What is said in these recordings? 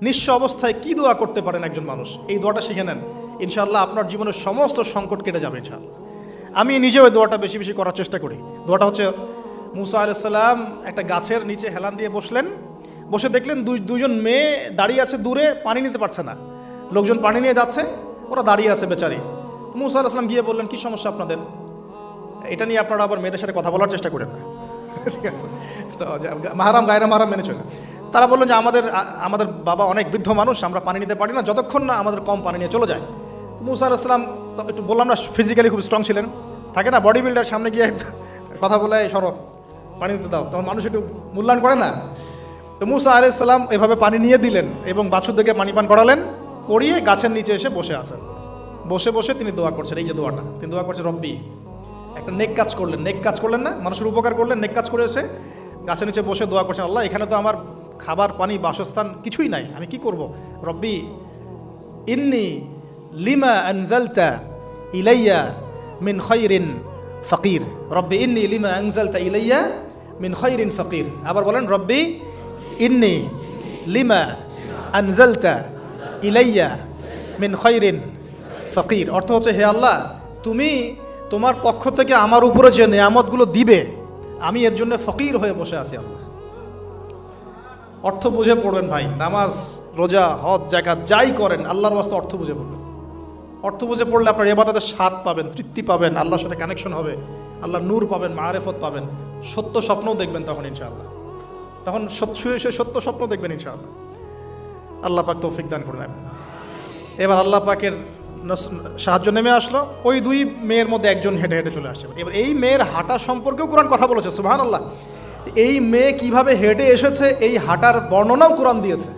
নিঃস্ব অবস্থায় কি দোয়া করতে পারেন একজন মানুষ, এই দোয়াটা শিখে নেন, ইনশাআল্লাহ আপনার জীবনের সমস্ত সংকট কেটে যাবে ইনশাআল্লাহ। আমি নিজেও এই দোয়াটা বেশি বেশি করার চেষ্টা করি। দোয়াটা হচ্ছে, মুসা আলাইহিস সালাম একটা গাছের নিচে হেলান দিয়ে বসলেন, বসে দেখলেন দুজন মেয়ে দাঁড়িয়ে আছে দূরে, পানি নিতে পারছে না, লোকজন পানি নিয়ে যাচ্ছে, ওরা দাঁড়িয়ে আছে বেচারি। মুসা আলাইহিস সালাম গিয়ে বললেন, কি সমস্যা আপনাদের? এটা নিয়ে আপনারা আবার মেয়েদের সাথে কথা বলার চেষ্টা করেন না, ঠিক আছে? তো মাহারাম গায়রা মাহারাম মেনে চলে। তারা বললো যে আমাদের বাবা অনেক বৃদ্ধ মানুষ, আমরা পানি নিতে পারি না যতক্ষণ না আমাদের কম পানি নিয়ে চলে যায়। মুসা আলাইহিস সালাম একটু বললাম না, ফিজিক্যালি খুব স্ট্রং ছিলেন, থাকে না বডি বিল্ডার, সামনে গিয়ে কথা বলে সরো পানি দিতে দাও, তখন মানুষ একটু মূল্যায়ন করে না। তো মুসা আলাইহিস সালাম এভাবে পানি নিয়ে দিলেন এবং বাছুরদেরকে পানি পান করালেন, করিয়ে গাছের নিচে এসে বসে আছেন। বসে বসে তিনি দোয়া করছেন, এই যে দোয়াটা তিনি দোয়া করছেন, রব্বি, একটা নেক কাজ করলেন, নেক কাজ করলেন না, মানুষের উপকার করলেন, নেক কাজ করে এসে গাছের নিচে বসে দোয়া করছেন, আল্লাহ এখানে তো আমার খাবার পানি বাসস্থান কিছুই নাই, আমি কি করব? রব্বি ইন্নি লিমা আনজালতা ইলাইয়া মিন খায়রিন ফাকির, রব্বি ইন্নি লিমা আনজালতা ইলাইয়া মিন খায়রিন ফাকির। আবার বলেন, রব্বি ইন্নি লিমা আনজালতা ইলাইয়া মিন খায়রিন ফাকির। অর্থ হচ্ছে, হে আল্লাহ, তুমি তোমার পক্ষ থেকে আমার উপরে যে নেয়ামতগুলো দিবে, আমি এর জন্য ফকির হয়ে বসে আছি আল্লাহ। অর্থ বুঝে পড়বেন ভাই, নামাজ রোজা হজ যাকাত যাই করেন আল্লাহর ওয়াস্তে অর্থ বুঝে পড়বেন। অর্থ বুঝে পড়লে আপনার ইবাদতের স্বাদ পাবেন, তৃপ্তি পাবেন, আল্লাহর সাথে কানেকশন হবে, আল্লাহর নূর পাবেন, মাআরিফত পাবেন, সত্য স্বপ্নও দেখবেন তখন ইনশাআল্লাহ। তখন শুয়ে সত্য স্বপ্ন দেখবেন ইনশাআল্লাহ। আল্লাহ পাক তৌফিক দান করুন। এবার আল্লাহ পাকের সাহায্য নেমে আসলো, ওই দুই মেয়ের মধ্যে একজন হেঁটে হেঁটে চলে আসছে। এবার এই মেয়ের হাঁটা সম্পর্কেও কোরআন কথা বলেছে, সুবহানাল্লাহ। এই মেয়ে কিভাবে হেঁটে এসেছে এই হাঁটার বর্ণনাও কোরআন দিয়েছে।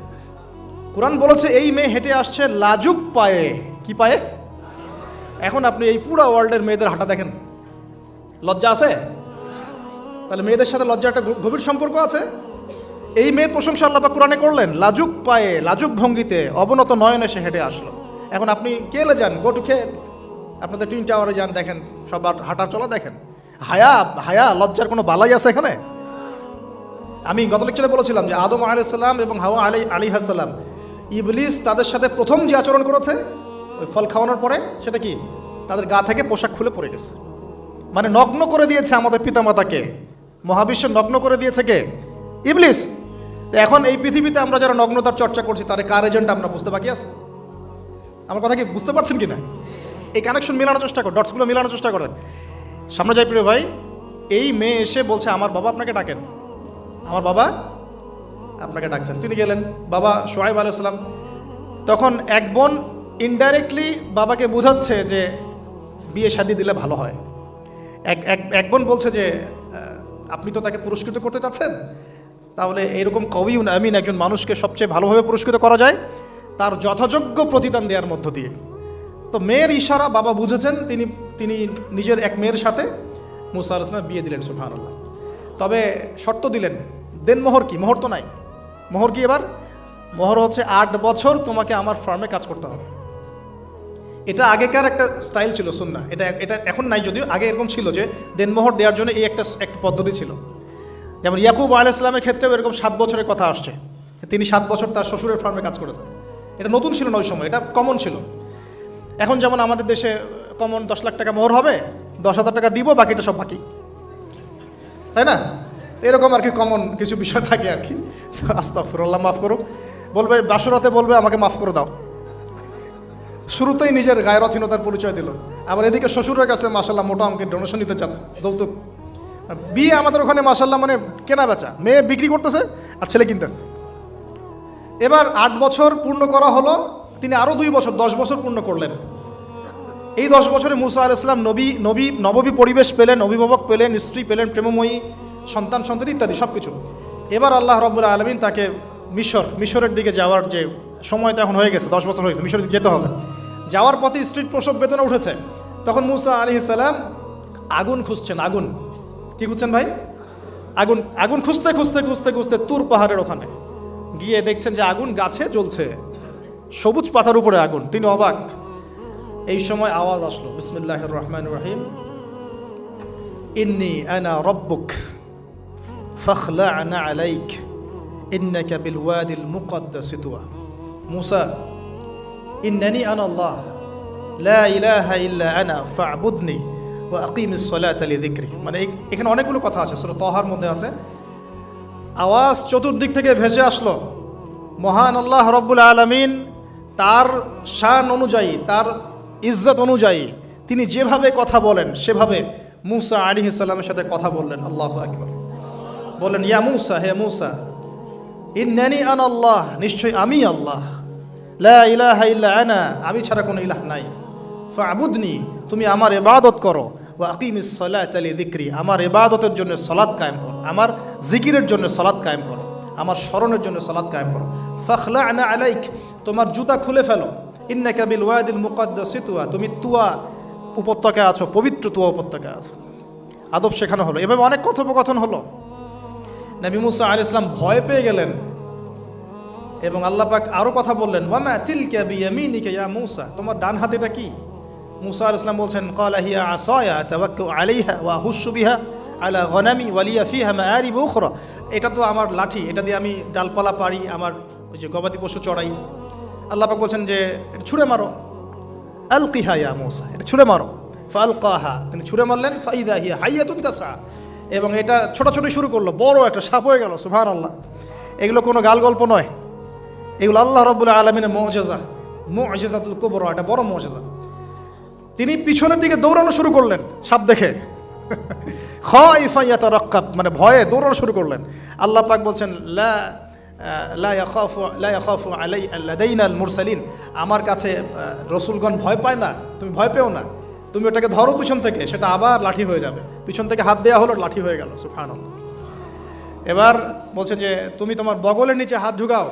কোরআন বলেছে এই মেয়ে হেঁটে আসছে লাজুক পায়ে। কি পায়ে? এখন আপনি এই পুরো ওয়ার্ল্ডের মেয়েদের হাঁটা দেখেন, লজ্জা আছে? তাহলে মেয়েদের সাথে লজ্জার একটা গভীর সম্পর্ক আছে। এই মেয়ের প্রশংসা আল্লাহ পাক কোরআনে করলেন, লাজুক পায়ে লাজুক ভঙ্গিতে অবনত নয়নে সে হেঁটে আসলো। এখন আপনি কেলে যান, গো টু খেল, আপনাদের টুইন টাওয়ারে যান, দেখেন সবার হাঁটার চলা দেখেন। হায়া লজ্জার কোনো বালাই আছে এখানে? আমি গত লেকচারে বলেছিলাম যে আদম আলাইহিস সালাম এবং হাওয়া আলাইহিস সালাম, ইবলিস তাদের সাথে প্রথম যে আচরণ করেছে ওই ফল খাওয়ানোর পরে, সেটা কি? তাদের গা থেকে পোশাক খুলে পড়ে গেছে, মানে নগ্ন করে দিয়েছে আমাদের পিতামাতাকে, মহাবিশ্ব নগ্ন করে দিয়েছে কে? ইবলিস। এখন এই পৃথিবীতে আমরা যারা নগ্নতার চর্চা করছি তার কার এজেন্ট আমরা বুঝতে বাকি আছে? আমার কথা কি বুঝতে পারছেন কি না? এই কানেকশন মেলানোর চেষ্টা করেন, ডটসগুলো মেলানোর চেষ্টা করেন। সামনে যাই প্রিয় ভাই, এই মেয়ে এসে বলছে, আমার বাবা আপনাকে ডাকেন, আমার বাবা আপনাকে ডাকছেন। তিনি গেলেন, বাবা শুআয়ব আলাইহিস সালাম। তখন এক বোন ইনডাইরেক্টলি বাবাকে বোঝাচ্ছে যে বিয়ে শাদী দিলে ভালো হয়। এক বোন বলছে যে আপনি তো তাকে পুরস্কৃত করতে চাচ্ছেন, তাহলে এরকম কবিউন আমিন একজন মানুষকে সবচেয়ে ভালোভাবে পুরস্কৃত করা যায় তার যথাযোগ্য প্রতিদান দেওয়ার মধ্য দিয়ে। তো মেয়ের ইশারা বাবা বুঝেছেন, তিনি নিজের এক মেয়ের সাথে মুসা আলাইহিস সালাম বিয়ে দিলেন, সুবহানাল্লাহ। তবে শর্ত দিলেন, দেন মোহর কি? মোহর তো নাই। মোহর কি এবার? মোহর হচ্ছে 8 বছর তোমাকে আমার ফার্মে কাজ করতে হবে। এটা আগেকার একটা স্টাইল ছিল, সুন্নাহ। এটা এখন নাই যদিও, আগে এরকম ছিল যে দেনমোহর দেওয়ার জন্য এই একটা পদ্ধতি ছিল। যেমন ইয়াকুব আলাইহিস সালামের ক্ষেত্রেও এরকম 7 বছরের কথা আসছে, তিনি 7 বছর তার শ্বশুরের ফার্মে কাজ করেছেন। এটা নতুন ছিল না ওই সময়, এটা কমন ছিল। এখন যেমন আমাদের দেশে কমন 10 লাখ টাকা মোহর হবে, 10,000 টাকা দিব, বাকিটা সব বাকি, তাই না? এরকম আর কি কমন কিছু বিষয় থাকে আর কি। আস্তাগফিরুল্লাহ, মাফ করো। বলবে বাসরাতে, বলবে আমাকে মাফ করে দাও। শুরুতেই নিজের গায়রথহীনতার পরিচয় দিল। আবার এদিকে শ্বশুরের কাছে মাশাল্লাহ মোটা অঙ্কের ডোনেশন নিতে চাচ্ছে, যৌতুক। বিয়ে আমাদের ওখানে মাশাল্লাহ মানে কেনা বেচা, মেয়ে বিক্রি করতেছে আর ছেলে কিনতেছে। এবার 8 বছর পূর্ণ করা হলো, তিনি আরও 2 বছর 10 বছর পূর্ণ করলেন। এই 10 বছরে মুসা আলাইহিস সালাম নববী পরিবেশ পেলেন, অভিভাবক পেলেন, স্ত্রী পেলেন, প্রেমময়ী সন্তান ইত্যাদি সব কিছু। এবার আল্লাহ রাব্বুল আলামিন তাকে মিশরের দিকে যাওয়ার যে সময়টা এখন হয়ে গেছে, 10 বছর হয়ে গেছে, মিশরের দিকে যেতে হবে। যাওয়ার পথে স্ত্রীর প্রসব বেদনা উঠেছে। তখন মুসা আলাইহিস সালাম আগুন খুঁজছেন। আগুন কি খুঁজছেন ভাই? আগুন খুঁজতে তুর পাহাড়ের ওখানে গিয়ে দেখছেন যে আগুন গাছে জ্বলছে, সবুজ পাতার উপরে আগুন। তিনি অবাক। এই সময় আওয়াজ আসলো, বিসমিল্লাহির রহমানির রহিম, ইন্নী আনা রব্বুক ফাখলা'না আলাইক ইন্নাকা বিল ওয়াদিল মুকদ্দাসি তুয়া। মুসা ইন্নানি আনা আল্লাহ লা ইলাহা ইল্লা আনা ফা'বুদনি ওয়া আকিমিস সালাতা লিযিকরি। মানে এখানে অনেকগুলো কথা আছে, সূরা তাহার মধ্যে আছে। আওয়াজ চতুর্দিক থেকে ভেসে আসলো, মহান আল্লাহ রব্বুল আলামিন তার শান অনুযায়ী, তার ইজ্জত অনুযায়ী তিনি যেভাবে কথা বলেন সেভাবে মুসা আলাইহিস সালামের সাথে কথা বললেন। আল্লাহু আকবার। বললেন, ইয়া মুসা, হে মুসা, ইন্নানি আনা আল্লাহ, নিশ্চয় আমি আল্লাহ, লা ইলাহা ইল্লা আনা, আমি ছাড়া কোনো ইলাহ নাই, ফা'বুদনি, তুমি আমার ইবাদত করো, ওয়া আকিমিস সালাতা লিযিকরি, আমার ইবাদতের জন্য সালাত কায়েম করো, আমার জিকিরের জন্য সালাত কায়েম করো, আমার স্মরণের জন্য সালাত কায়েম করো। ফাখলা'না আলাইক, তোমার জুতা খুলে ফেলো, ইন্নাকা বিল ওয়াদিল মুকাদ্দাসি তুয়া, তুমি তুয়া উপত্যকায় আছো, পবিত্র তুয়া উপত্যকায় আছো। আদব শেখানো হলো। এভাবে অনেক কথোপকথন হলো। নবী মুসা আলাইহিস সালাম ভয় পেয়ে গেলেন এবং আল্লাহ পাক আরও কথা বললেন, ওয়ামা তিলকা বিয়ামিনিকা ইয়া মুসা, তোমার ডান হাত এটা কি? মুসা আলাইহিস সালাম বলছেন, ক্বালা হিয়া আসায়া আতাওয়াক্কাউ আলাইহা ওয়া আহুশু বিহা আলা গনামি ওয়া লিয়া ফিহা মাআরিব উখরা, এটা তো আমার লাঠি, এটা দিয়ে আমি ডালপালা পারি, আমার ওই যে গবাদি পশু চড়াই। আল্লাহ পাক বলছেন যে এটা ছুঁড়ে মারো, আলকিহা ইয়া মুসা, এটা ছুঁড়ে মারো। ফালকাহা, তিনি ছুঁড়ে মারলেন, ফাইদা হিয়া হাইয়াতুন তাসা, এবং এটা ছোটাছুটি শুরু করলো, বড় একটা সাপ হয়ে গেল। সুবহানাল্লাহ। এগুলো কোনো গাল গল্প নয়, এগুলো আল্লাহ রাব্বুল আলামিনের মুআজিজা, মুআজিজাতুল কুবরা, এটা বড় মুআজিজা। তিনি পিছনের দিকে দৌড়ানো শুরু করলেন সাপ দেখে, খাইফা ইয়াতারাক্কাব, মানে ভয়ে দৌড়ানো শুরু করলেন। আল্লাহ পাক বলছেন, লা ইয়াখাফু লাদাইনাল মুরসালিন, আমার কাছে রসুলগণ ভয় পায় না, তুমি ভয় পেও না, তুমি ওটাকে ধরো পিছন থেকে, সেটা আবার লাঠি হয়ে যাবে। পিছন থেকে হাত দেওয়া হলো, লাঠি হয়ে গেল। সুবহানাল্লাহ। এবার বলছে যে তুমি তোমার বগলের নিচে হাত ঢুকাও।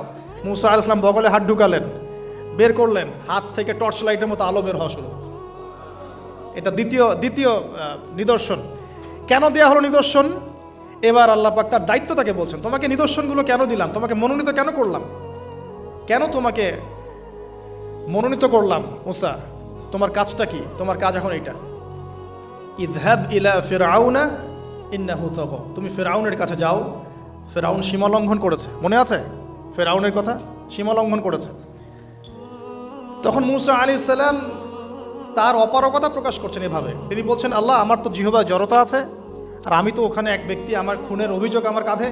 মুসা আলাইহিস সালাম বগলে হাত ঢুকালেন, বের করলেন, হাত থেকে টর্চ লাইটের মতো আলো বের হওয়া শুরু। এটা দ্বিতীয় নিদর্শন। কেন দেয়া হলো নিদর্শন? এবার আল্লাহ পাক তার দায়িত্বটাকে বলছেন, তোমাকে নিদর্শনগুলো কেন দিলাম, তোমাকে মনোনীত কেন করলাম, কেন তোমাকে মনোনীত করলাম মুসা, তোমার কাজটা কি? তোমার কাজ এখন এইটা, ইযহাব ইলা ফিরআউনা ইন্নাহু তাগা, তুমি ফিরআউনের কাছে যাও। ফিরআউন সীমা লঙ্ঘন করেছে, মনে আছে ফিরআউনের কথা? সীমা লঙ্ঘন করেছে। তখন মুসা আলাইহিস সালাম তার অপারগতা প্রকাশ করছেন এভাবে। তিনি বলছেন, আল্লাহ, আমার তো জিহ্বায় জড়তা আছে, আর আমি তো ওখানে এক ব্যক্তি, আমার খুনের অভিযোগ আমার কাঁধে,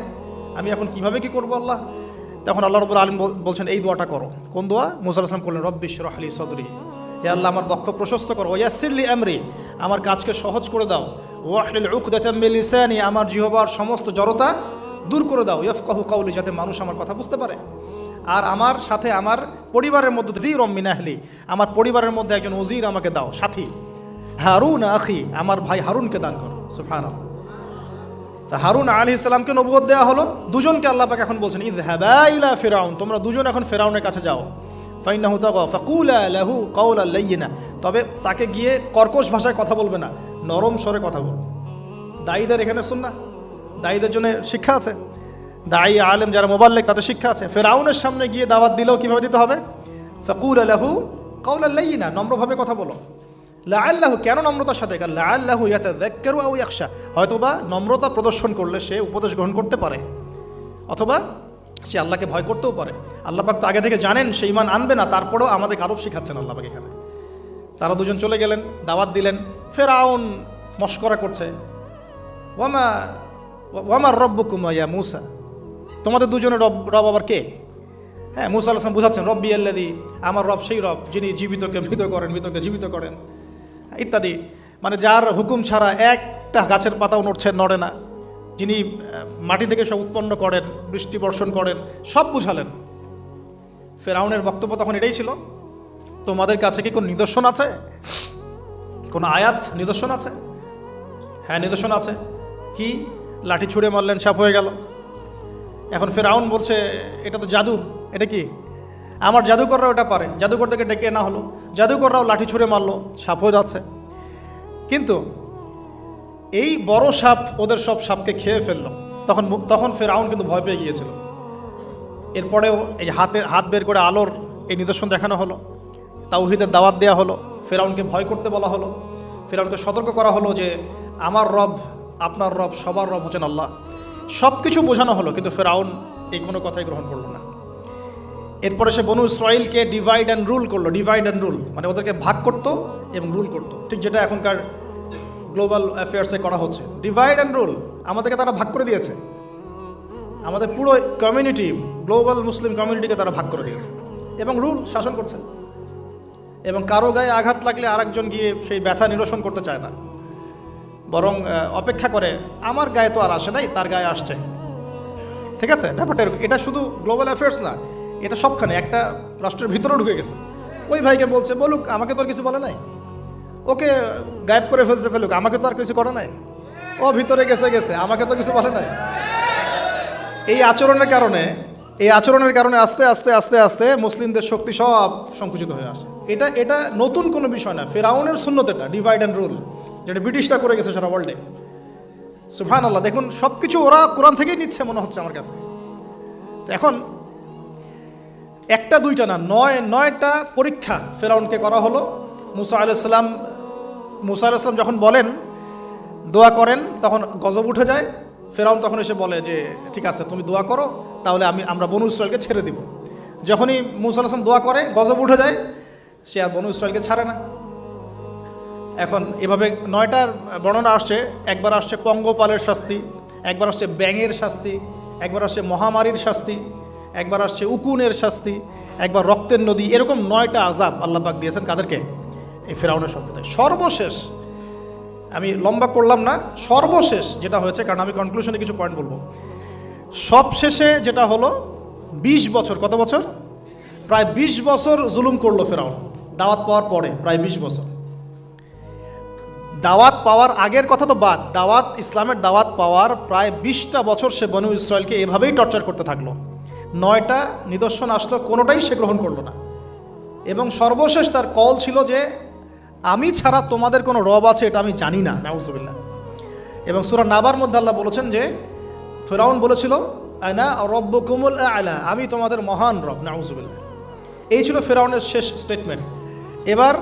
আমি এখন কিভাবে কি করবো আল্লাহ? তখন আল্লাহ রাব্বুল আলামিন বলছেন, এই দোয়াটা করো। কোন দোয়া? মুসা আলাইহিস সালাম করলেন, রব্বি ইশরাহ লি সাদরি, হে আল্লাহ, আমার বক্ষ প্রশস্ত করো, ওয়া ইয়াসসির লি আমরি, আমার কাজকে সহজ করে দাও, ওয়াহলিল উকদাতাম মিন লিসানি, আমার জিহ্বার সমস্ত জড়তা দূর করে দাও, ইয়াফকাহু কাওলি, যাতে মানুষ আমার কথা বুঝতে পারে। আর আমার সাথে আমার পরিবারের মধ্যে ওযীরুম মিন আহলি, আমার পরিবারের মধ্যে একজন ওযীর আমাকে দাও, সাথী। হারুন আখি, আমার ভাই হারুনকে দান করো। সুবহানাল্লাহ। তা হারুন আলাইহিস সালামকে নবুয়ত দেওয়া হলো। দুজনকে আল্লাহ পাক এখন বলছেন, ইযহাবা ইলা ফিরআউন, তোমরা দুজন এখন ফিরআউনের কাছে যাও। ফাইন্নাহু তাগা ফাকুলা লাহু কাওলান লাইয়িনা, তবে তাকে গিয়ে কর্কশ ভাষায় কথা বলবে না, নরম স্বরে কথা বল। দায়ীদের এখানে সুন্নাহ, দায়ীদের জন্য শিক্ষা আছে, দায়ী আলেম যারা মুবাল্লিগ তাদের শিক্ষা আছে। ফিরআউনের সামনে গিয়ে দাওয়াত দিলেও কীভাবে দিতে হবে? ফাকুলা লাহু কাওলান লাইয়িনা, নম্রভাবে কথা বলো। লাআল্লাহু, কেন নম্রতার সাথে? লাআল্লাহু ইয়াতাযাক্কারু আও ইয়াখশা, হয়তোবা নম্রতা প্রদর্শন করলে সে উপদেশ গ্রহণ করতে পারে, অথবা সে আল্লাহকে ভয় করতেও পারে। আল্লাহ পাক তো আগে থেকে জানেন সে ঈমান আনবে না, তারপরেও আমাদের আদব শিখাচ্ছেন আল্লাহ পাক এখানে। তারা দুজন চলে গেলেন, দাওয়াত দিলেন। ফিরআউন মশকরা করছে, ওয়ামা রব্বুকুম ইয়া মুসা, তোমাদের দুজনের রব আবার কে? হ্যাঁ, মুসা আলাইহিস সালাম বুঝাচ্ছেন, রব্বি আল্লাযী, আমার রব সেই রব যিনি জীবিতকে মৃত করেন, মৃতকে জীবিত করেন, ইত্যাদি। মানে যার হুকুম ছাড়া একটা গাছের পাতাও নড়ে না, যিনি মাটি থেকে সব উৎপন্ন করেন, বৃষ্টি বর্ষণ করেন, সব বুঝালেন। ফিরআউনের বক্তব্য তখন এটাই ছিল, তোমাদের কাছে কি কোনো নিদর্শন আছে, কোনো আয়াত নিদর্শন আছে? হ্যাঁ, নিদর্শন আছে। কি? লাঠি ছুঁড়ে মারলেন, সাপ হয়ে গেল। এখন ফিরআউন বলছে, এটা তো জাদু, এটা কি? আমার জাদুকররাও এটা পারে। জাদুকরটাকে ডেকে না হলো, জাদুকররাও লাঠি ছুঁড়ে মারলো, সাপ হয়ে যাচ্ছে। কিন্তু এই বড় সাপ ওদের সব সাপকে খেয়ে ফেললো। তখন ফিরআউন কিন্তু ভয় পেয়ে গিয়েছিল। এরপরেও এই হাত বের করে আলোর এই নিদর্শন দেখানো হলো, তাওহীদের দাওয়াত দেওয়া হলো, ফিরআউনকে ভয় করতে বলা হলো, ফিরআউনকে সতর্ক করা হলো যে আমার রব, আপনার রব, সবার রব হচ্ছেন আল্লাহ। সব কিছু বোঝানো হলো, কিন্তু ফিরআউন এই কোনো কথাই গ্রহণ করলো না। এরপরে সে বনু ইসরাইলকে ডিভাইড অ্যান্ড রুল করলো, ডিভাইড অ্যান্ড রুল মানে ওদেরকে ভাগ করতো এবং রুল করতো, ঠিক যেটা এখনকার গ্লোবাল অ্যাফেয়ার্সে করা হচ্ছে। ডিভাইড অ্যান্ড রুল, আমাদেরকে তারা ভাগ করে দিয়েছে, আমাদের পুরো কমিউনিটি, গ্লোবাল মুসলিম কমিউনিটিকে তারা ভাগ করে দিয়েছে এবং রুল শাসন করছে। এবং কারো গায়ে আঘাত লাগলে আরেকজন গিয়ে সেই ব্যথা নিরসন করতে চায় না, বরং অপেক্ষা করে আমার গায়ে তো আর আসে নাই, তার গায়ে আসছে। ঠিক আছে, ব্যাপারটা এরকম। এটা শুধু গ্লোবাল অ্যাফেয়ার্স না, এটা সবখানে একটা রাষ্ট্রের ভিতরেও ঢুকে গেছে। ওই ভাইকে বলছে বলুক, আমাকে তো আর কিছু বলে নাই, ওকে গায়েব করে ফেলুক, আমাকে তো আর কিছু করে নাই, ও ভিতরে গেছে আমাকে তো কিছু বলে নাই। এই আচরণের কারণে আস্তে আস্তে আস্তে আস্তে মুসলিমদের শক্তি সব সংকুচিত হয়ে আসে। এটা নতুন কোনো বিষয় না, ফেরাউনের সুন্নত এটা, ডিভাইড অ্যান্ড রুল, যেটা ব্রিটিশরা করে গেছে সারা ওয়ার্ল্ডে। সুবহানাল্লাহ, দেখুন সব কিছু ওরা কোরআন থেকেই নিচ্ছে মনে হচ্ছে আমার কাছে। তো এখন একটা দুইটা না, নয়টা পরীক্ষা ফেরাউনকে করা হলো। মুসা আলাইহিস সালাম যখন বলেন দোয়া করেন, তখন গজব উঠে যায়। ফেরাউন তখন এসে বলে যে ঠিক আছে তুমি দোয়া করো, তাহলে আমরা বনু ইসরাইলকে ছেড়ে দিব। যখনই মুসা আলাইহিস সালাম দোয়া করে গজব উঠে যায়, সে আর বনু ইসরাইলকে ছাড়ে না। এখন এভাবে 9টার বর্ণনা আসছে। একবার আসছে পঙ্গপালের শাস্তি, একবার আসছে ব্যাঙের শাস্তি, একবার আসছে মহামারীর শাস্তি, একবার আসছে উকুনের শাস্তি, একবার রক্তের নদী। এরকম 9টা আযাব আল্লাহ পাক দিয়েছেন কাদেরকে? এই ফেরাউনের সম্প্রদায়। সর্বশেষ, আমি লম্বা করলাম না, সর্বশেষ যেটা হয়েছে, কারণ আমি কনক্লুশনে কিছু পয়েন্ট বলবো। সবশেষে যেটা হলো 20 বছর, কত বছর? প্রায় 20 বছর জুলুম করলো ফেরাউন দাওয়াত পাওয়ার পরে। প্রায় 20 বছর। দাওয়াত পাওয়ার আগের কথা তো বাদ, ইসলামের দাওয়াত পাওয়ার প্রায় 20টা বছর সে বনু ইসরাইলকে এভাবেই টর্চার করতে থাকলো। 9টা নিদর্শন আসলো, কোনোটাই সে গ্রহণ করলো না। এবং সর্বশেষ তার কল ছিল যে আমি ছাড়া তোমাদের কোনো রব আছে এটা আমি জানি না, নাউজুবিল্লাহ। এবং সূরা নাবার মধ্যে আল্লাহ বলেছেন যে ফেরাউন বলেছিল আনা রব্বুকুমুল আ'লা, আমি তোমাদের মহান রব, নাউজুবিল্লাহ। এই ছিল ফেরাউনের শেষ স্টেটমেন্ট। এবার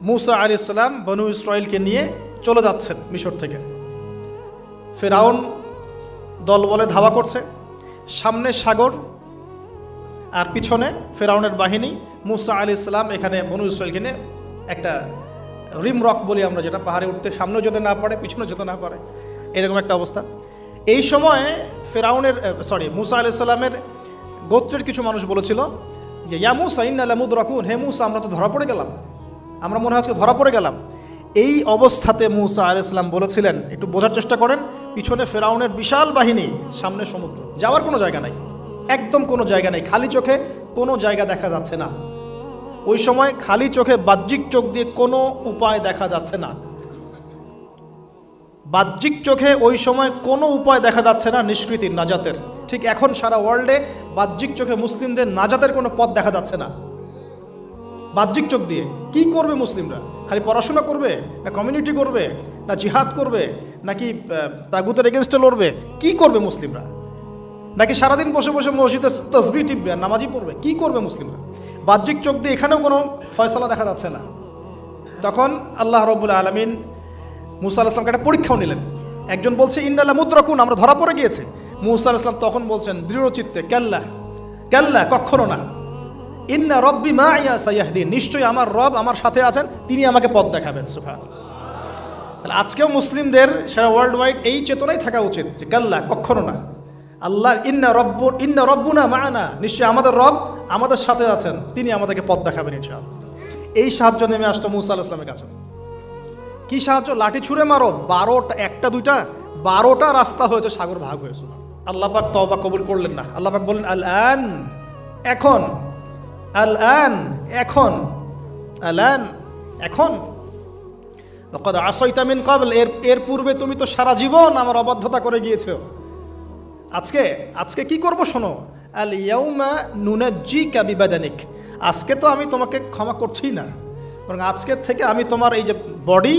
মুসা আলাইহিস সালাম বনু ইসরাইলকে নিয়ে চলে যাচ্ছেন মিশর থেকে। ফেরাউন দলবলে ধাওয়া করছে, সামনে সাগর আর পিছনে ফেরাউনের বাহিনী। মুসা আলাইহিস সালাম এখানে বনু ইসরাইলকে নিয়ে একটা রিম রক বলি আমরা, যেটা পাহাড়ে উঠতে সামনেও যেতে না পারে পিছনেও যেতে না পারে, এরকম একটা অবস্থা। এই সময় মুসা আলাইহিস সালামের গোত্রের কিছু মানুষ বলেছিল যে ইয়া মুসা ইন্না লামুদরাকুন, হে মুসা আমরা তো ধরা পড়ে গেলাম, আমরা মনে হয় আজকে ধরা পড়ে গেলাম। এই অবস্থাতে মুসা আলাইহিস সালাম বলেছিলেন, একটু বোঝার চেষ্টা করেন, পিছনে ফেরাউনের বিশাল বাহিনী, সামনে সমুদ্র, যাওয়ার কোনো জায়গা নাই, একদম কোনো জায়গা নেই, খালি চোখে কোনো জায়গা দেখা যাচ্ছে না। ওই সময় খালি চোখে, বাহ্যিক চোখ দিয়ে কোনো উপায় দেখা যাচ্ছে না। বাহ্যিক চোখে ওই সময় কোনো উপায় দেখা যাচ্ছে না নিষ্কৃতির, নাজাতের। ঠিক এখন সারা ওয়ার্ল্ডে বাহ্যিক চোখে মুসলিমদের নাজাতের কোনো পথ দেখা যাচ্ছে না। বাহ্যিক চোখ দিয়ে কি করবে মুসলিমরা? খালি পড়াশোনা করবে, না কমিউনিটি করবে, না জিহাদ করবে, নাকি তাগুতের এগেনস্টে লড়বে? কি করবে মুসলিমরা? নাকি সারাদিন বসে বসে মসজিদে তাসবিহ টিপবে, নামাজি পড়বে? কি করবে মুসলিমরা? বাহ্যিক চোখ দিয়ে এখানেও কোনো ফয়সালা দেখা যাচ্ছে না। তখন আল্লাহ রাব্বুল আলামিন মুসা আলাইহিস সালামকে একটা পরীক্ষাও নিলেন। একজন বলছে ইন্না লামুদরাকুন, আমরা ধরা পড়ে গিয়েছে। মুসা আলাইহিস সালাম তখন বলছেন দৃঢ় চিত্তে, কাল্লা কাল্লা, কখনো না, ইন্না রব্বি মাইয়া সাইয়াহদিন, নিশ্চয়ই আমার রব আমার সাথে আছেন, তিনি আমাকে পথ দেখাবেন। সুবহানাল্লাহ। তাহলে আজকেও মুসলিমদের সারা ওয়ার্ল্ড ওয়াইড এই চেতনাই থাকা উচিত যে কাল্লা, কখনো না। আল্লাহ ইন্না রব্বুনা মা'ানা, নিশ্চয়ই আমাদের রব আমাদের সাথে আছেন, তিনি আমাদেরকে পথ দেখাবেন ইনশাআল্লাহ। এই সাহায্য নেমে আসতো মুসা আলাইহিস সালামের কাছে। কি সাহায্য? লাঠি ছুঁড়ে মারো, 12টা, একটা দুইটা 12টা রাস্তা হয়েছে, সাগর ভাগ হয়েছে। আল্লাহ পাক তওবা কবুল করলেন না। আল্লাহ পাক বললেন আল আন, এখন, আল আন, এখন, আল আন, এখন, ওয়াকাদ আসাইতা মিন ক্বাবল, এর পূর্বে তুমি তো সারা জীবন আমার অবাধ্যতা করে গিয়েছো। আজকে কি করব শোনো, আল ইয়াউমা নুনাজ্জিকা বিবাদানিক, আজকে তো আমি তোমাকে ক্ষমা করছি না, বরং আজকের থেকে আমি তোমার এই যে বডি,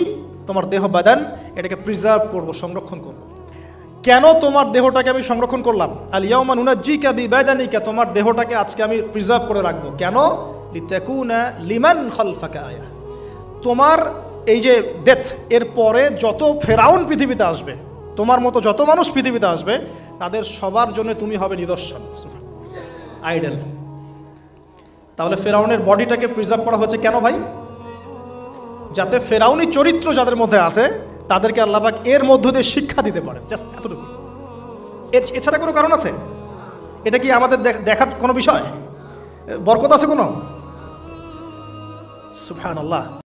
তোমার দেহ বাদান, এটাকে প্রিজার্ভ করব, সংরক্ষণ করব। কেন তোমার দেহটাকে আমি সংরক্ষণ করলাম? আল ইয়াউমা নুনাজ্জিকা বিবাদানিকা, তোমার দেহটাকে আজকে আমি প্রিজার্ভ করে রাখবো। কেন? লিতাকুনা লিমান খালফাকা আয়া, তোমার এই যে ডেথ, এর পরে যত ফেরাউন পৃথিবীতে আসবে, তোমার মতো যত মানুষ পৃথিবীতে আসবে, তাদের সবার জন্য তুমি হবে নিদর্শন। আইডল। তাহলে ফেরাউনের বডিটাকে প্রিজার্ভ করা হয়েছে কেন ভাই? যাতে ফেরাউনি চরিত্র যাদের মধ্যে আছে তাদেরকে আল্লাহ পাক এর মধ্য দিয়ে শিক্ষা দিতে পারেন, জাস্ট এতটুকু। এছাড়া কোনো কারণ আছে? এটা কি আমাদের দেখার কোনো বিষয়? বরকত আছে কোনো? সুবহানাল্লাহ।